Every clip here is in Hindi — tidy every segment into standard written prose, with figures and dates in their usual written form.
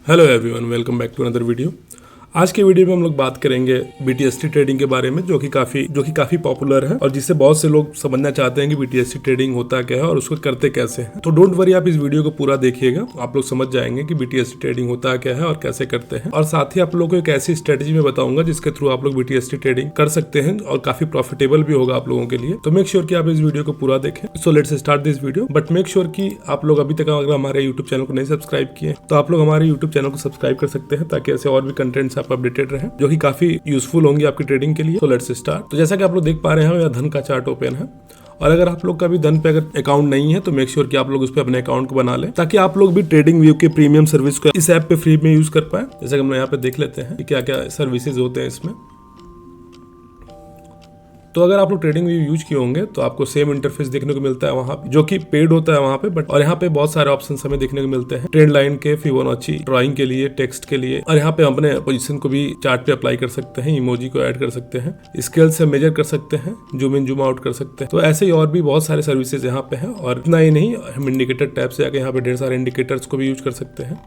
Hello everyone, welcome back to another video. आज के वीडियो में हम लोग बात करेंगे BTST ट्रेडिंग के बारे में, जो कि काफी पॉपुलर है और जिससे बहुत से लोग समझना चाहते हैं कि BTST ट्रेडिंग होता क्या है और उसको करते कैसे हैं। तो डोंट वरी, आप इस वीडियो को पूरा देखिएगा, आप लोग समझ जाएंगे कि BTST ट्रेडिंग होता क्या है और कैसे करते हैं। और साथ ही आप लोगों को एक ऐसी स्ट्रेटेजी में बताऊंगा जिसके थ्रू आप लोग BTST ट्रेडिंग कर सकते हैं और काफी प्रॉफिटेबल भी होगा आप लोगों के लिए। तो मेक श्योर कि आप इस वीडियो को पूरा देखें। So let's start this video, but make sure कि आप लोग अभी तक अगर हमारे यूट्यूब चैनल को नहीं सब्सक्राइब किए तो आप लोग हमारे यूट्यूब चैनल को सब्सक्राइब कर सकते हैं, ताकि ऐसे और भी कंटेंट्स आप अपडेटेड रहें जो कि काफी यूजफुल होंगे आपकी ट्रेडिंग के लिए। तो लेट्स स्टार्ट। तो जैसा कि आप लोग देख पा रहे हैं, यहाँ धन का चार्ट ओपन है और अगर आप लोग का भी धन पे अगर अकाउंट नहीं है तो मेक श्योर कि आप लोग उस पे अपने अकाउंट को बना लें, ताकि आप लोग भी ट्रेडिंग व्यू के प्रीमियम सर्विस को इस ऐप पे फ्री में यूज कर पाए। जैसे कि हम यहाँ पे देख लेते हैं कि क्या क्या सर्विसेज होते हैं इसमें। तो अगर आप लोग ट्रेडिंग व्यू यूज किए होंगे तो आपको सेम इंटरफेस देखने को मिलता है वहाँ पे, जो कि पेड होता है वहाँ पे, बट और यहाँ पे बहुत सारे ऑप्शंस हमें देखने को मिलते हैं। ट्रेंड लाइन के, फिबोनाची, ड्राइंग के लिए, टेक्स्ट के लिए, और यहाँ पे हम अपने पोजीशन को भी चार्ट पे अप्लाई कर सकते हैं, इमोजी को ऐड कर सकते हैं, स्केल से मेजर कर सकते हैं, जूम इन जूम आउट कर सकते हैं। तो ऐसे ही और भी बहुत सारे सर्विसेज यहाँ पे हैं। और इतना ही नहीं, हम इंडिकेटर टैब से आके यहाँ पे ढेर सारे इंडिकेटर्स को भी यूज कर सकते हैं।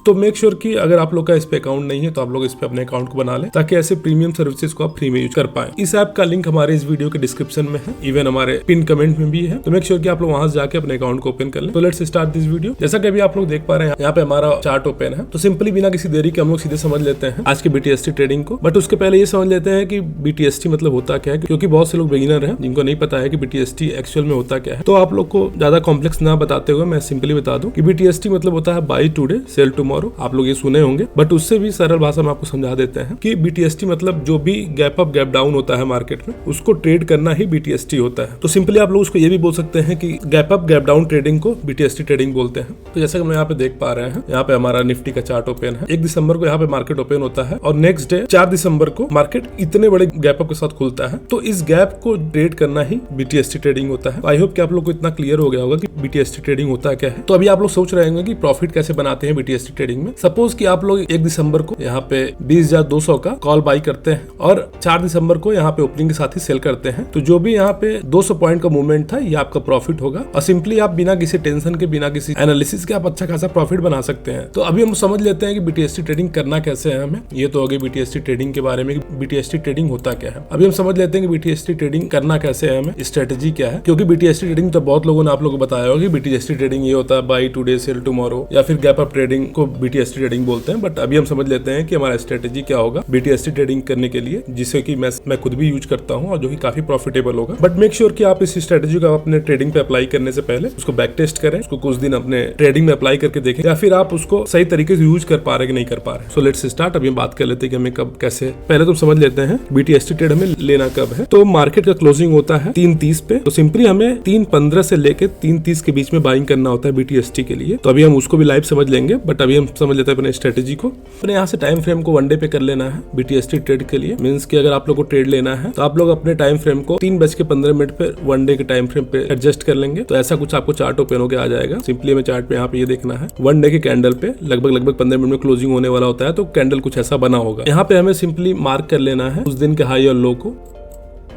तो मेक श्योर कि अगर आप लोग का इस पे अकाउंट नहीं है तो आप लोग इस पे अपने अकाउंट को बना लें, ताकि ऐसे प्रीमियम सर्विसेज को आप फ्री में यूज कर पाएं। इस ऐप का लिंक हमारे इस वीडियो के डिस्क्रिप्शन में है, इवन हमारे पिन कमेंट में भी है। तो मेक श्योर कि आप लोग वहां से जाके अपने अकाउंट को ओपन कर लें। तो लेट्स स्टार्ट दिस वीडियो। जैसा कि अभी आप लोग देख पा रहे हैं, यहाँ पे हमारा चार्ट ओपन है। तो सिंपली बिना किसी देरी के हम लोग सीधे समझ लेते हैं आज के BTST ट्रेडिंग को। बट उसके पहले ये समझ लेते हैं कि BTST मतलब होता क्या है, क्योंकि बहुत से लोग बिगिनर हैं जिनको नहीं पता है कि BTST एक्चुअल में होता क्या है। तो आप लोग को ज्यादा कॉम्प्लेक्स ना बताते हुए मैं सिंपली बता दूं कि BTST मतलब होता है बाय टुडे सेल टुमारो। आप लोग ये सुने होंगे, बट उससे भी सरल भाषा में आपको समझा देते हैं कि BTST मतलब जो भी गैप अप गैप डाउन होता है मार्केट में, उसको ट्रेड करना ही BTST होता है। तो सिंपली आप लोग उसको ये भी बोल सकते हैं कि gap up gap down trading को BTST ट्रेडिंग बोलते हैं। तो जैसा कि हम यहाँ पे देख पा रहे हैं, यहाँ पे हमारा निफ्टी का चार्ट ओपन है। 1 दिसंबर को यहाँ पे मार्केट ओपन होता है और नेक्स्ट डे 4 दिसंबर को मार्केट इतने बड़े गैप अप के साथ खुलता है। तो इस गैप को ट्रेड करना ही BTST ट्रेडिंग होता है। आई होप कि आप लोग को इतना क्लियर हो गया होगा कि BTST ट्रेडिंग होता क्या है। तो अभी आप लोग सोच रहे होंगे कि प्रॉफिट कैसे बनाते हैं BTST ट्रेडिंग में। सपोज कि आप लोग 1 दिसंबर को यहाँ पे 20,200 का कॉल बाई करते हैं और 4 दिसंबर को यहाँ पे ओपनिंग के साथ ही सेल करते हैं। तो जो भी यहाँ पे 200 पॉइंट का मूवमेंट था, ये आपका प्रॉफिट होगा। और सिंपली आप बिना किसी टेंशन के, बिना किसी एनालिसिस के आप अच्छा खासा प्रॉफिट बना सकते हैं। तो अभी हम समझ लेते हैं कि BTST ट्रेडिंग करना कैसे है हमें। ये तो हो गई BTST ट्रेडिंग के बारे में कि BTST ट्रेडिंग होता क्या है। अभी हम समझ लेते हैं कि BTST ट्रेडिंग करना कैसे है हमें, स्ट्रेटेजी क्या है। क्योंकि BTST ट्रेडिंग तो बहुत लोगों ने आप लोगों को बताया होगा कि BTST ट्रेडिंग ये होता है बाय टुडे सेल टुमारो, या फिर गैप अप ट्रेडिंग को BTST ट्रेडिंग बोलते हैं। बट अभी हम समझ लेते हैं कि हमारा स्ट्रेटेजी क्या होगा BTST ट्रेडिंग करने के लिए, जिसे कि मैं खुद भी यूज करता हूं और जो कि काफी प्रॉफिटेबल होगा। बट मेक श्योर कि आप इस स्ट्रेटेजी को अपने ट्रेडिंग पे अप्लाई करने से पहले उसको बैक टेस्ट करें, उसको कुछ दिन अपने ट्रेडिंग में अप्लाई करके देखें, या फिर आप उसको सही तरीके से यूज कर पा रहे कि नहीं कर पा रहे। So let's start. अभी हम बात कर लेते हैं कि हमें कब कैसे, पहले तो समझ लेते हैं BTST ट्रेड हमें लेना कब है। तो मार्केट का क्लोजिंग होता है 3:30 पे। तो सिंपली हमें 3:15 से लेके 3:30 के बीच में बाइंग करना होता है BTST के लिए। तो अभी हम उसको भी लाइव समझ लेंगे, बट अभी हम समझ लेते हैं अपने स्ट्रेटेजी को। अपने यहाँ से टाइम फ्रेम को 1 डे पे कर लेना है BTST ट्रेड के लिए। मींस कि अगर आप लोग को ट्रेड लेना है तो आप लोग अपने टाइम फ्रेम को 3:15 पे 1 डे के टाइम फ्रेम पे एडजस्ट कर लेंगे। तो ऐसा कुछ आपको चार्ट ओपन होकर आ जाएगा। सिंपली हमें चार्ट पे यहाँ पे ये देखना है 1 डे के कैंडल पे लगभग 15 मिनट में क्लोजिंग होने वाला होता है। तो कैंडल कुछ ऐसा बना होगा। यहाँ पे हमें सिंपली मार्क कर लेना है उस दिन के हाई और लो को,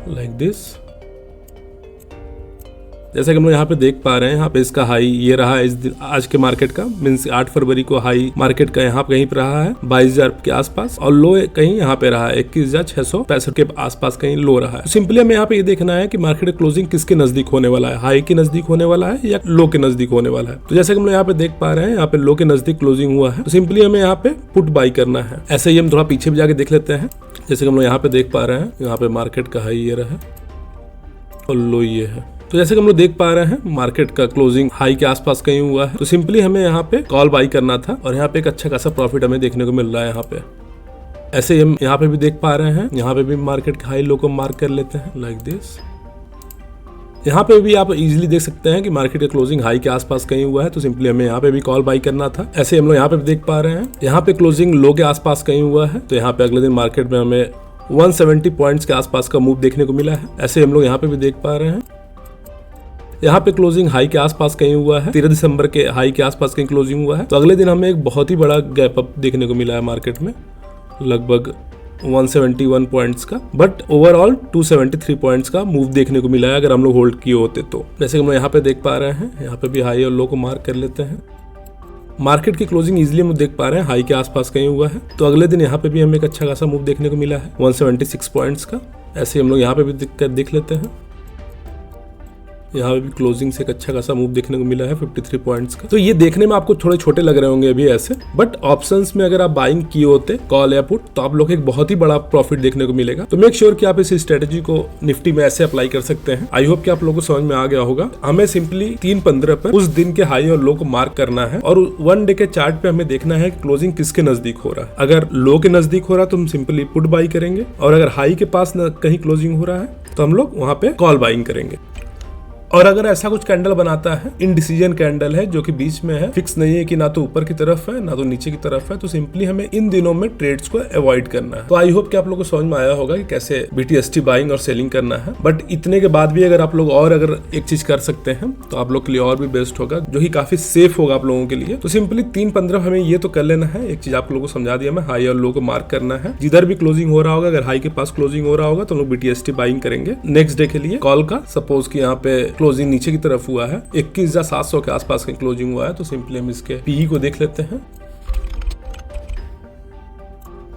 लाइक दिस। जैसा कि हम लोग यहाँ पे देख पा रहे हैं, यहाँ पे इसका हाई ये रहा है इस दिन आज के मार्केट का, मींस 8 फरवरी को हाई मार्केट का यहाँ पे कहीं पे रहा है 22,000 के आसपास, और लो कहीं यहाँ पे रहा है 21,665 के आसपास कहीं लो रहा है। सिंपली हमें यहाँ पे ये देखना है कि मार्केट क्लोजिंग किसके नजदीक होने वाला है, हाई के नजदीक होने वाला है या लो के नजदीक होने वाला है। तो जैसे कि हम लोग यहाँ पे देख पा रहे हैं, यहाँ पे लो के नजदीक क्लोजिंग हुआ है। तो सिंपली हमें यहाँ पे पुट बाई करना है। ऐसे ही हम थोड़ा पीछे भी जाके देख लेते हैं। जैसे कि हम लोग यहाँ पे देख पा रहे हैं, यहाँ पे मार्केट का हाई ये रहा और लो ये है। तो जैसे कि हम लोग देख पा रहे हैं, मार्केट का क्लोजिंग हाई के आसपास कहीं हुआ है। तो सिंपली हमें यहाँ पे कॉल बाई करना था और यहाँ पे एक अच्छा खासा प्रॉफिट हमें देखने को मिल रहा है यहाँ पे। ऐसे ही हम यहाँ पे भी देख पा रहे हैं, यहाँ पे भी मार्केट के हाई लो को मार्क कर लेते हैं लाइक दिस। यहाँ पे भी आप इजीली देख सकते हैं कि मार्केट का क्लोजिंग हाई के आसपास कहीं हुआ है। तो सिंपली हमें यहाँ पे भी कॉल बाई करना था। ऐसे हम लोग यहाँ पे भी देख पा रहे हैं, यहाँ पे क्लोजिंग लो के आसपास कहीं हुआ है। तो यहाँ पे अगले दिन मार्केट में हमें 170 पॉइंट्स के आसपास का मूव देखने को मिला है। ऐसे हम लोग यहाँ पे भी देख पा रहे हैं, यहाँ पे क्लोजिंग हाई के आसपास कहीं हुआ है। 13 दिसंबर के हाई के आसपास कहीं क्लोजिंग हुआ है। तो अगले दिन हमें एक बहुत ही बड़ा गैप अप देखने को मिला है मार्केट में, लगभग 171 पॉइंट्स का, बट ओवरऑल 273 पॉइंट्स का मूव देखने को मिला है अगर हम लोग होल्ड किए होते तो। जैसे कि हम यहाँ पे देख पा रहे हैं, यहाँ पे भी हाई और लो को मार्क कर लेते हैं। मार्केट की क्लोजिंग इजीली हम देख पा रहे हैं हाई के आसपास कहीं हुआ है। तो अगले दिन यहाँ पे भी हमें एक अच्छा खासा मूव देखने को मिला है 176 पॉइंट्स का। ऐसे हम लोग यहाँ पे भी देख लेते हैं, यहाँ पे भी क्लोजिंग से एक अच्छा खासा मूव देखने को मिला है 53 पॉइंट्स का। तो ये देखने में आपको थोड़े छोटे लग रहे होंगे अभी ऐसे, बट ऑप्शंस में अगर आप बाइंग किए होते कॉल या पुट तो आप लोग एक बहुत ही बड़ा प्रॉफिट देखने को मिलेगा। तो मेक श्योर कि आप इस स्ट्रेटेजी को निफ्टी में ऐसे अप्लाई कर सकते हैं। आई होप कि आप लोगों को समझ में आ गया होगा। हमें सिंपली 3:15 पर उस दिन के हाई और लो को मार्क करना है और 1 डे के चार्ट पे हमें देखना है कि क्लोजिंग किसके नजदीक हो रहा है। अगर लो के नजदीक हो रहा है तो हम सिंपली पुट बाई करेंगे, और अगर हाई के पास कहीं क्लोजिंग हो रहा है तो हम लोग वहां पे कॉल बाइंग करेंगे। और अगर ऐसा कुछ कैंडल बनाता है, इनडिसीजन कैंडल है जो कि बीच में है, फिक्स नहीं है कि ना तो ऊपर की तरफ है ना तो नीचे की तरफ है, तो सिंपली हमें इन दिनों में ट्रेड्स को अवॉइड करना है। तो आई होप कि आप लोगों को समझ में आया होगा कि कैसे BTST बाइंग और सेलिंग करना है। बट इतने के बाद भी अगर आप लोग और अगर एक चीज कर सकते हैं तो आप लोग के लिए और भी बेस्ट होगा, जो कि काफी सेफ होगा आप लोगों के लिए। तो सिंपली 3:15 हमें ये तो कर लेना है। एक चीज आप लोगों को समझा दिया मैं, हाई और लो को मार्क करना है। जिधर भी क्लोजिंग हो रहा होगा, अगर हाई के पास क्लोजिंग हो रहा होगा तो हम लोग BTST बाइंग करेंगे नेक्स्ट डे के लिए कॉल का। सपोज कि यहाँ पे क्लोजिंग नीचे की तरफ हुआ है, 21,700 के आसपास की क्लोजिंग हुआ है, तो सिंपली हम इसके पीई को देख लेते हैं।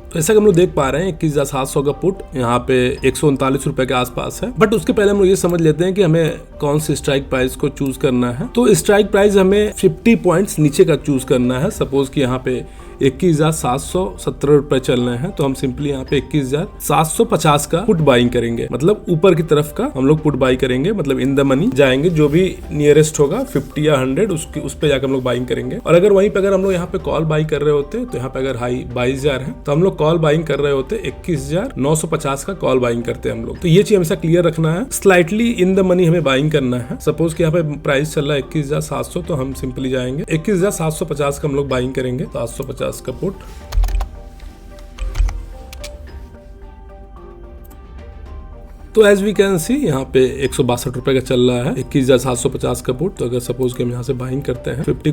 तो ऐसा कि हम लोग देख पा रहे हैं 21,700 का पुट यहाँ पे 139 रुपए के आसपास है। बट उसके पहले हम लोग ये समझ लेते हैं कि हमें कौन सी स्ट्राइक प्राइस को चूज करना है। तो स्ट्राइक प्राइस हमें 50 पॉइंट्स नीचे का चूज करना है। सपोज कि यहाँ पे 21,717 रुपए चल रहे हैं, तो हम सिंपली यहाँ पे 21,750 का पुट बाइंग करेंगे, मतलब ऊपर की तरफ का हम लोग पुट बाई करेंगे, मतलब इन द मनी जाएंगे। जो भी नियरेस्ट होगा 50 या 100 उस पे जाकर हम लोग बाइंग करेंगे। और अगर वहीं पे अगर हम लोग यहाँ पे कॉल बाई कर रहे होते तो यहाँ पे अगर हाई 22,000 है तो हम लोग कॉल बाइंग कर रहे होते 21,950 का कॉल बाइंग करते हैं हम लोग। तो ये चीज हमेशा क्लियर रखना है, स्लाइटली इन द मनी हमें बाइंग करना है। सपोज कि यहाँ पे प्राइस चल रहा है 21,700, तो हम सिंपली जाएंगे 21,750 का हम लोग बाइंग करेंगे, 750 का पुट। तो एज वी कैन सी यहाँ पे 162 रुपए का चल रहा है, 21,750 का पुट। तो अगर सपोज कि हम यहाँ से बाइंग करते हैं 50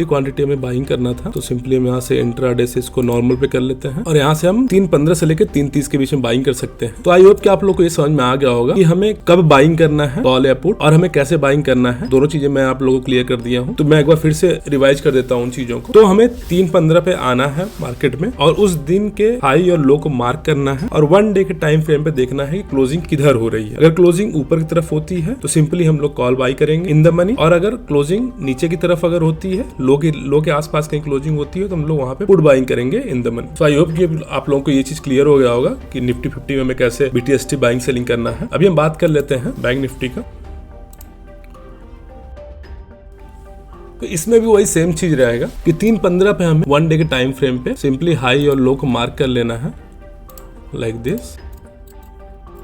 क्वांटिटी हमें बाइंग करना था, तो सिंपली हम यहाँ से इंट्राडे से इसको नॉर्मल पे कर लेते हैं और यहाँ से हम 3:15 से लेकर 3:30 के बीच में बाइंग कर सकते हैं। तो आई होप कि आप लोग को ये समझ में आ गया होगा कि हमें कब बाइंग करना है कॉल या पुट, और हमें कैसे बाइंग करना है। दोनों चीजें मैं आप लोगों को क्लियर कर दिया हूँ। तो मैं एक बार फिर से रिवाइज कर देता हूँ उन चीजों को। तो हमें 3:15 पे आना है मार्केट में और उस दिन के हाई और लो को मार्क करना है और 1 डे के टाइम फ्रेम पे देखना है कि क्लोजिंग किधर हो रही है। अगर क्लोजिंग ऊपर की तरफ होती है तो सिंपली हम लोग कॉल बाई करेंगे इन द मनी, और अगर क्लोजिंग नीचे की तरफ अगर होती है, लो के आसपास कहीं क्लोजिंग होती है, तो हम लोग वहां पे पुट बाइंग करेंगे in the money. So I hope कि आप लोगों को ये चीज क्लियर हो गया होगा कि निफ्टी 50 में हमें कैसे BTST बाइंग सेलिंग करना है। अभी हम बात कर लेते हैं बैंक निफ्टी का। तो इसमें भी वही सेम चीज रहेगा कि 3:15 पे हमें 1 डे के टाइम फ्रेम पे सिंपली हाई और लो को मार्क कर लेना है लाइक दिस,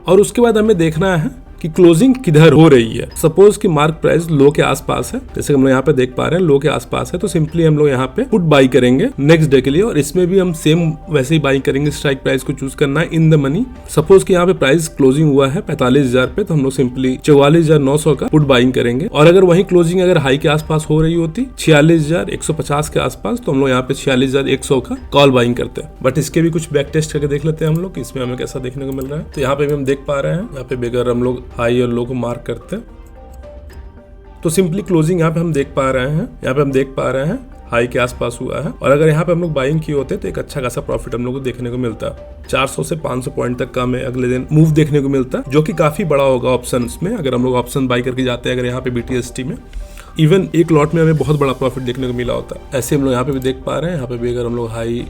और उसके बाद हमें देखना है कि क्लोजिंग किधर हो रही है। सपोज कि मार्क प्राइस लो के आसपास है, जैसे हम लोग यहाँ पे देख पा रहे हैं लो के आसपास है, तो सिंपली हम लोग यहाँ पे पुट बाई करेंगे नेक्स्ट डे के लिए, और इसमें भी हम सेम वैसे ही बाई करेंगे। स्ट्राइक प्राइस को चूज करना है इन द मनी। सपोज कि यहाँ पे प्राइस क्लोजिंग हुआ है 45,000 पे, तो हम लोग सिंपली 44,900 का पुट बाइंग करेंगे। और अगर वही क्लोजिंग अगर हाई के आसपास हो रही होती 46,150 के आसपास, तो हम लोग यहाँ पे 46,100 का कॉल बाइंग करते हैं। बट इसके भी कुछ बैक टेस्ट करके देख लेते हैं हम लोग, इसमें हमें कैसा देखने को मिल रहा है। तो यहाँ पे भी हम देख पा रहे हैं, यहाँ पे बगैर हम लोग हाई और लो को मार्क करते हैं तो सिंपली क्लोजिंग यहाँ पे हम देख पा रहे हैं हाई के आसपास हुआ है। और अगर यहाँ पे हम लोग बाइंग किए होते तो एक अच्छा खासा प्रॉफिट हम लोग को देखने को मिलता है। 400 से 500 पॉइंट तक का हमें अगले दिन मूव देखने को मिलता है, जो कि काफी बड़ा होगा ऑप्शंस में। अगर हम लोग ऑप्शन बाई करके जाते हैं अगर यहाँ पे BTST में, इवन एक लॉट में हमें बहुत बड़ा प्रॉफिट देखने को मिला होता है। ऐसे हम लोग यहाँ पे भी देख पा रहे हैं, यहाँ पे भी अगर हम लोग हाई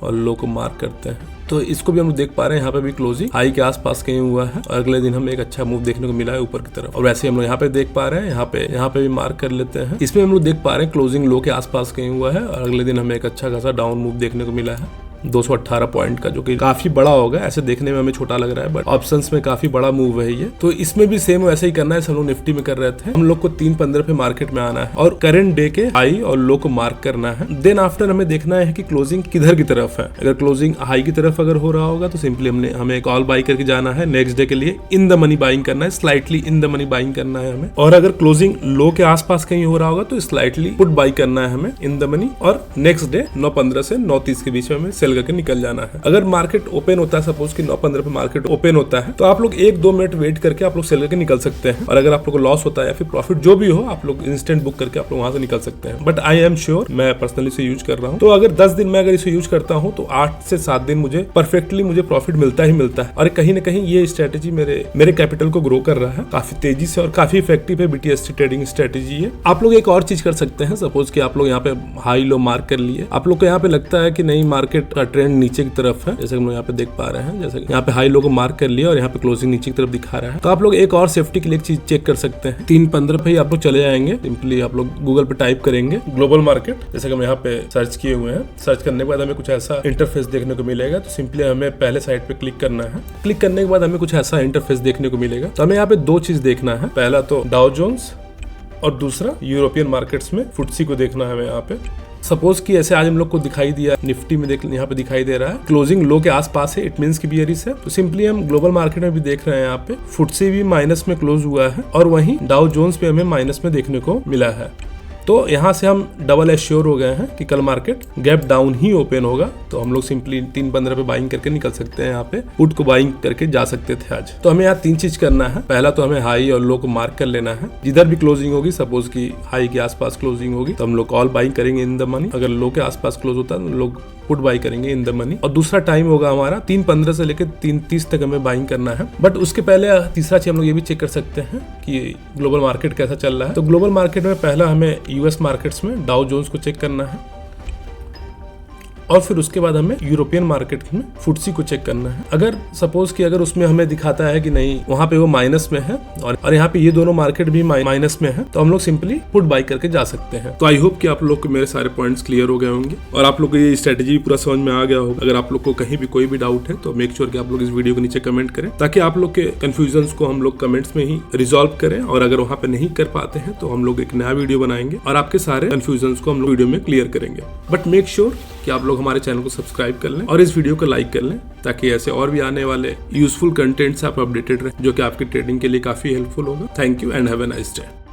और लो को मार्क करते हैं तो इसको भी हम लोग देख पा रहे हैं, यहाँ पे भी क्लोजिंग हाई के आसपास कहीं हुआ है और अगले दिन हमें एक अच्छा मूव देखने को मिला है ऊपर की तरफ। और वैसे हम लोग यहाँ पे देख पा रहे हैं, यहाँ पे भी मार्क कर लेते हैं। इसमें हम लोग देख पा रहे हैं क्लोजिंग लो के आसपास कहीं हुआ है और अगले दिन हमें एक अच्छा खासा डाउन मूव देखने को मिला है 218 पॉइंट का, जो कि काफी बड़ा होगा। ऐसे देखने में हमें छोटा लग रहा है बट ऑप्शंस में काफी बड़ा मूव है ये। तो इसमें भी सेम वैसे ही करना है, हम लोग निफ्टी में कर रहे थे। हम लोग को 3:15 पे मार्केट में आना है और करंट डे के हाई और लो को मार्क करना है। देन आफ्टर हमें देखना है कि क्लोजिंग किधर की तरफ है। अगर क्लोजिंग हाई की तरफ अगर हो रहा होगा तो सिंपली हमें कॉल बाई करके जाना है नेक्स्ट डे के लिए, इन द मनी बाइंग करना है, slightly in the money buying करना है हमें। और अगर क्लोजिंग लो के आसपास कहीं हो रहा होगा तो स्लाइटली पुट बाई करना है हमें इन द मनी, और नेक्स्ट डे 9:15 से 9:30 के बीच में हमें सेल करके निकल जाना है। अगर मार्केट ओपन होता है, सपोज कि 9:15 पे मार्केट ओपन होता है, तो आप लोग 1-2 मिनट वेट करके आप लोग सेल करके निकल सकते हैं। और अगर आप लोग को लॉस होता है या फिर प्रॉफिट जो भी हो, आप लोग इंस्टेंट बुक करके आप लोग वहां से निकल सकते हैं। बट आई एम श्योर, मैं पर्सनली इसे यूज कर रहा हूँ, तो अगर 10 दिन में अगर इसे यूज करता हूँ तो 8 से 7 दिन मुझे परफेक्टली मुझे प्रॉफिट मिलता ही मिलता है। और कहीं ना कहीं ये स्ट्रेटेजी मेरे कैपिटल को ग्रो कर रहा है काफी तेजी से और काफी इफेक्टिव है। BTST ट्रेडिंग स्ट्रेटेजी है। आप लोग एक और चीज कर सकते हैं, सपोज कि आप लोग यहाँ पे हाई लो मार्क कर लिए, आप लोग को यहाँ पे लगता है कि नहीं मार्केट का ट्रेंड नीचे की तरफ है, जैसे हम लोग यहाँ पे देख पा रहे हैं, जैसे यहाँ पे हाई लो को मार्क कर लिया और यहाँ पे क्लोजिंग नीचे की तरफ दिखा रहा है, तो आप लोग एक और सेफ्टी के लिए एक चीज चेक कर सकते हैं। 3:15 पे ही आप लोग चले जाएंगे, सिंपली आप लोग गूगल पे टाइप करेंगे ग्लोबल मार्केट, जैसे कि हम यहाँ पे सर्च किए हुए हैं। सर्च करने के बाद हमें कुछ ऐसा इंटरफेस देखने को मिलेगा, तो सिंपली हमें पहले साइड पे क्लिक करना है। क्लिक करने के बाद हमें कुछ ऐसा इंटरफेस देखने को मिलेगा। तो हमें यहाँ पे 2 चीज देखना है, पहला तो डाउ जोन्स और दूसरा यूरोपियन मार्केट्स में FTSE को देखना है हमें यहाँ पे। सपोज कि ऐसे आज हम लोग को दिखाई दिया, निफ्टी में देख यहाँ पे दिखाई दे रहा है क्लोजिंग लो के आसपास है, इट मींस की बियरिश है। तो सिंपली हम ग्लोबल मार्केट में भी देख रहे हैं, यहाँ पे FTSE भी माइनस में क्लोज हुआ है और वहीं डाउ जोन्स पे हमें माइनस में देखने को मिला है। तो यहाँ से हम डबल एश्योर हो गए हैं कि कल मार्केट गैप डाउन ही ओपन होगा। तो हम लोग सिंपली 3:15 पे बाइंग करके निकल सकते हैं, यहाँ पे पुट को बाइंग करके जा सकते थे आज। तो हमें यहाँ 3 चीज करना है। पहला तो हमें हाई और लो को मार्क कर लेना है, जिधर भी क्लोजिंग होगी, सपोज कि हाई के आसपास क्लोजिंग होगी तो हम लोग कॉल बाइंग करेंगे इन द मनी, अगर लो के आसपास क्लोज होता है तो लोग पुट बाई करेंगे इन द मनी। और दूसरा टाइम होगा हमारा 3:15 से लेकर 3:30 तक हमें बाइंग करना है। बट उसके पहले तीसरा चीज हम लोग ये भी चेक कर सकते हैं कि ग्लोबल मार्केट कैसा चल रहा है। तो ग्लोबल मार्केट में पहला हमें यूएस मार्केट्स में डाउ जोन्स को चेक करना है और फिर उसके बाद हमें यूरोपियन मार्केट में FTSE को चेक करना है। अगर सपोज कि अगर उसमें हमें दिखाता है कि नहीं वहां पे वो माइनस में है और यहाँ पे ये दोनों मार्केट भी माइनस में है, तो हम लोग सिंपली पुट बाई करके जा सकते हैं। तो आई होप कि आप लोग को मेरे सारे पॉइंट्स क्लियर हो गए होंगे और आप लोग को ये स्ट्रेटेजी पूरा समझ में आ गया होगा। अगर आप लोग को कहीं भी कोई भी डाउट है तो मेक श्योर कि आप लोग इस वीडियो के नीचे कमेंट करें, ताकि आप लोग के कंफ्यूजन को हम लोग कमेंट्स में ही रिजॉल्व करें। और अगर वहां पे नहीं कर पाते हैं तो हम लोग एक नया वीडियो बनाएंगे और आपके सारे कंफ्यूजन को हम लोग वीडियो में क्लियर करेंगे। बट मेक श्योर कि आप लोग हमारे चैनल को सब्सक्राइब कर लें और इस वीडियो को लाइक कर लें, ताकि ऐसे और भी आने वाले यूजफुल कंटेंट से आप अपडेटेड रहें, जो कि आपके ट्रेडिंग के लिए काफी हेल्पफुल होगा। Thank you and have a nice day.